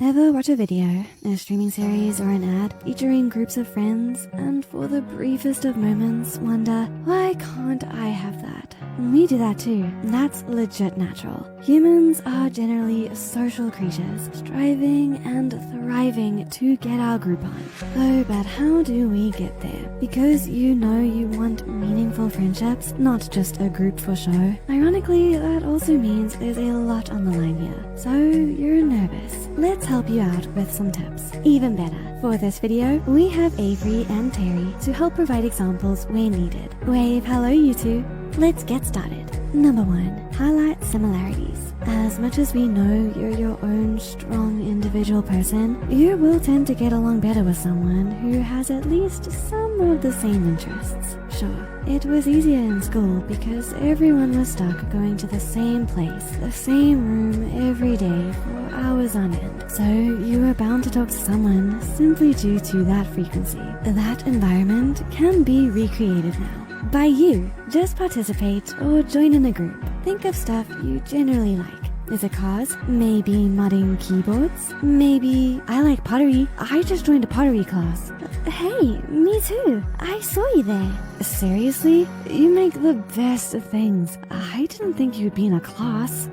Ever watch a video, a streaming series, or an ad featuring groups of friends and for the briefest of moments wonder, why can't I have that? We do that too. That's legit natural. Humans are generally social creatures, striving and thriving to get our group on. Oh, but how do we get there? Because you know you want meaningful friendships, not just a group for show. Ironically, that also means there's a lot on the line here. So you're nervous. Let's help you out with some tips. Even better, for this video, we have Avery and Terry to help provide examples where needed. Wave hello you two. Let's get started. Number 1, highlight similarities. As much as we know you're your own strong individual person, you will tend to get along better with someone who has at least some of the same interests. Sure, it was easier in school because everyone was stuck going to the same place, the same room every day for hours on end. So you were bound to talk to someone simply due to that frequency. That environment can be recreated now. By you, just participate or join in a group. Think of stuff you generally like. Is it cars? Maybe modding keyboards? Maybe I like pottery. I just joined a pottery class. Hey, me too. I saw you there. Seriously? You make the best of things. I didn't think you'd be in a class.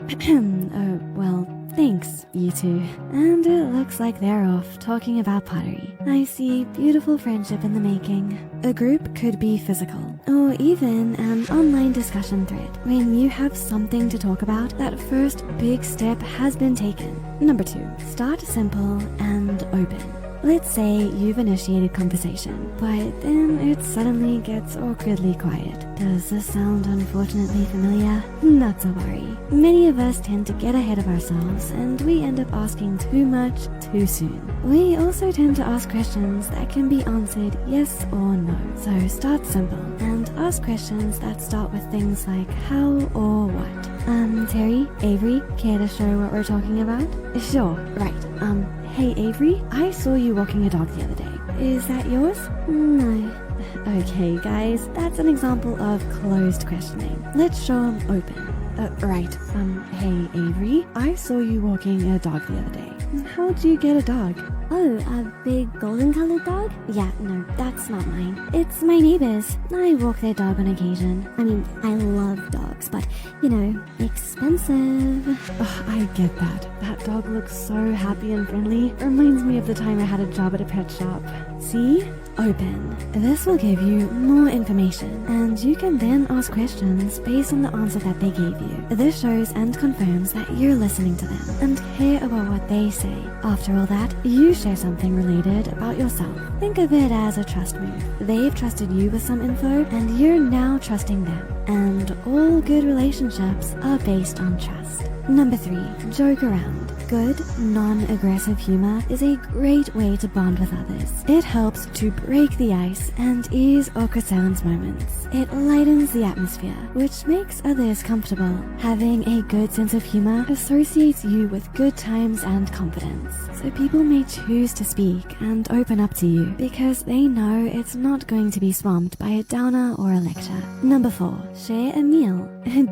Well, thanks, you two. And it looks like they're off talking about pottery. I see beautiful friendship in the making. A group could be physical, or even an online discussion thread. When you have something to talk about, that first big step has been taken. Number 2, start simple and open. Let's say you've initiated conversation, but then it suddenly gets awkwardly quiet. Does this sound unfortunately familiar? Not to worry. Many of us tend to get ahead of ourselves and we end up asking too much too soon. We also tend to ask questions that can be answered yes or no. So start simple and ask questions that start with things like how or what. Terry, Avery, care to show what we're talking about? Sure, right. Hey Avery, I saw you walking a dog the other day. Is that yours? No. Okay guys, that's an example of closed questioning. Let's show them open. Right. Hey Avery, I saw you walking a dog the other day. How'd you get a dog? Oh, a big golden colored dog? Yeah, no, that's not mine. It's my neighbor's. I walk their dog on occasion. I mean, I love dogs, but, you know, expensive. Oh, I get that. That dog looks so happy and friendly. Reminds me of the time I had a job at a pet shop. See? Open. This will give you more information, and you can then ask questions based on the answer that they gave you. This shows and confirms that you're listening to them and care about what they say. After all that, you share something related about yourself. Think of it as a trust move. They've trusted you with some info, and you're now trusting them. And all good relationships are based on trust. Number 3, joke around. Good, non-aggressive humor is a great way to bond with others. It helps to break the ice and ease awkward silence moments. It lightens the atmosphere, which makes others comfortable. Having a good sense of humor associates you with good times and confidence. So people may choose to speak and open up to you because they know it's not going to be swamped by a downer or a lecture. Number 4, share a meal.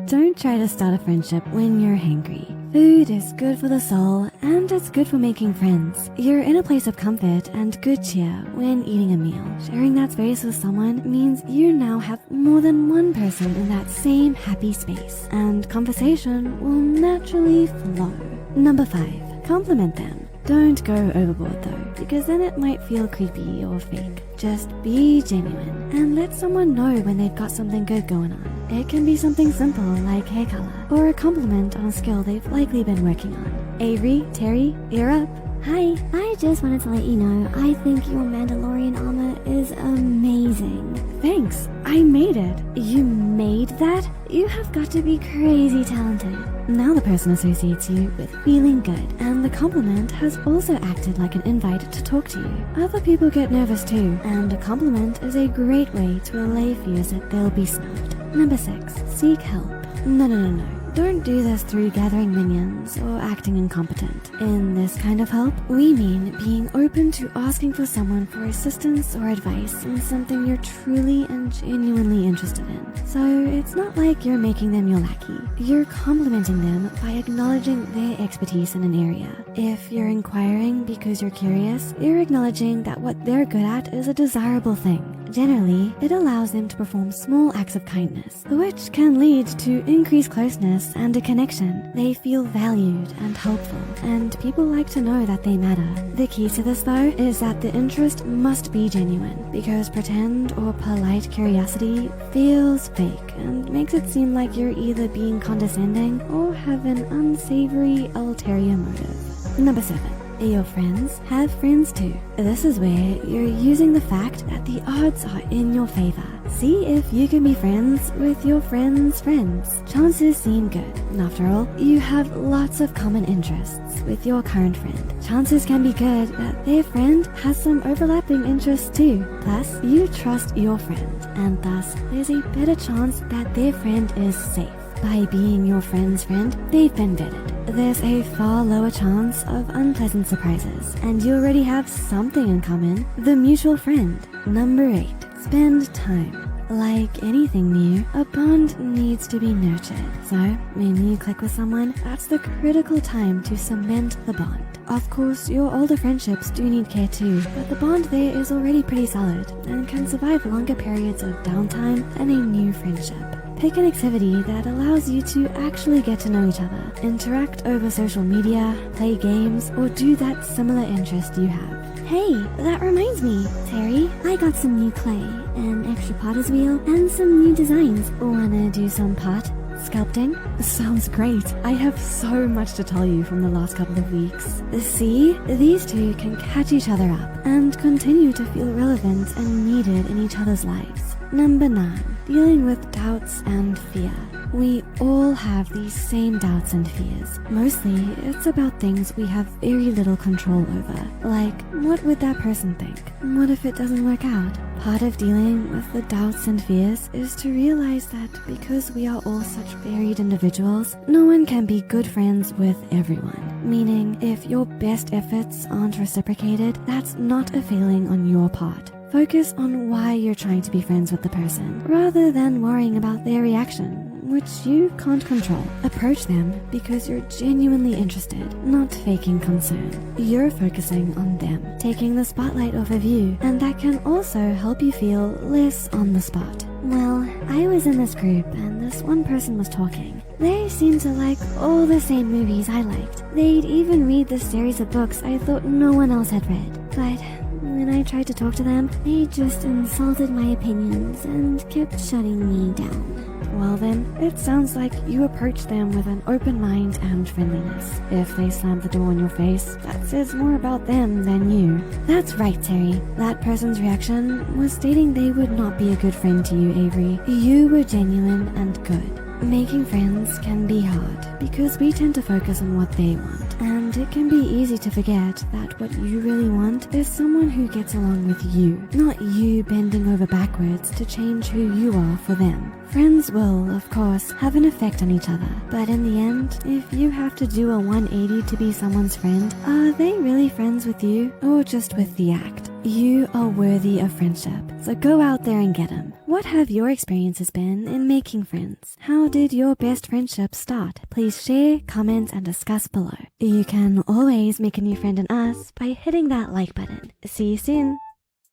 Don't try to start a friendship when you're hangry. Food is good for the soul, and it's good for making friends. You're in a place of comfort and good cheer when eating a meal. Sharing that space with someone means you now have more than one person in that same happy space, and conversation will naturally flow. Number 5, compliment them. Don't go overboard though, because then it might feel creepy or fake. Just be genuine and let someone know when they've got something good going on. It can be something simple like hair color, or a compliment on a skill they've likely been working on. Avery, Terry, you're up. Hi, I just wanted to let you know I think your Mandalorian armor is amazing. Thanks, I made it. You made that? You have got to be crazy talented. Now the person associates you with feeling good, and the compliment has also acted like an invite to talk to you. Other people get nervous too, and a compliment is a great way to allay fears that they'll be snubbed. Number 6, seek help. No. don't do this through gathering minions or acting incompetent. In this kind of help, we mean being open to asking for someone for assistance or advice in something you're truly and genuinely interested in. So it's not like you're making them your lackey. You're complimenting them by acknowledging their expertise in an area. If you're inquiring because you're curious, you're acknowledging that what they're good at is a desirable thing. Generally, it allows them to perform small acts of kindness, which can lead to increased closeness and a connection. They feel valued and helpful, and people like to know that they matter. The key to this, though, is that the interest must be genuine, because pretend or polite curiosity feels fake and makes it seem like you're either being condescending or have an unsavory ulterior motive. Number 7. Your friends have friends too. This is where you're using the fact that the odds are in your favor. See if you can be friends with your friends' friends. Chances seem good. After all, you have lots of common interests with your current friend. Chances can be good that their friend has some overlapping interests too. Plus, you trust your friend, and thus there's a better chance that their friend is safe. By being your friend's friend, they've been vetted. There's a far lower chance of unpleasant surprises, and you already have something in common, the mutual friend. Number 8. Spend time. Like anything new, a bond needs to be nurtured. So, when you click with someone, that's the critical time to cement the bond. Of course, your older friendships do need care too, but the bond there is already pretty solid and can survive longer periods of downtime than a new friendship. Pick an activity that allows you to actually get to know each other. Interact over social media, play games, or do that similar interest you have. Hey, that reminds me, Terry, I got some new clay, an extra potter's wheel, and some new designs. Wanna do some pot sculpting? Sounds great. I have so much to tell you from the last couple of weeks. See, these two can catch each other up and continue to feel relevant and needed in each other's lives. Number 9. Dealing with doubts and fear. We all have these same doubts and fears. Mostly, it's about things we have very little control over. Like, what would that person think? What if it doesn't work out? Part of dealing with the doubts and fears is to realize that because we are all such varied individuals, no one can be good friends with everyone. Meaning, if your best efforts aren't reciprocated, that's not a failing on your part. Focus on why you're trying to be friends with the person, rather than worrying about their reaction, which you can't control. Approach them because you're genuinely interested, not faking concern. You're focusing on them, taking the spotlight off of you, and that can also help you feel less on the spot. Well, I was in this group and this one person was talking. They seemed to like all the same movies I liked. They'd even read the series of books I thought no one else had read. But when I tried to talk to them, they just insulted my opinions and kept shutting me down. Well then, it sounds like you approached them with an open mind and friendliness. If they slammed the door in your face, that says more about them than you. That's right, Terry. That person's reaction was stating they would not be a good friend to you, Avery. You were genuine and good. Making friends can be hard because we tend to focus on what they want, and it can be easy to forget that what you really want is someone who gets along with you, not you bending over backwards to change who you are for them. Friends will, of course, have an effect on each other, but in the end, if you have to do a 180 to be someone's friend, are they really friends with you, or just with the act? You are worthy of friendship, so go out there and get them. What have your experiences been in making friends? How did your best friendship start? Please share, comment, and discuss below. You can always make a new friend in us by hitting that like button. See you soon!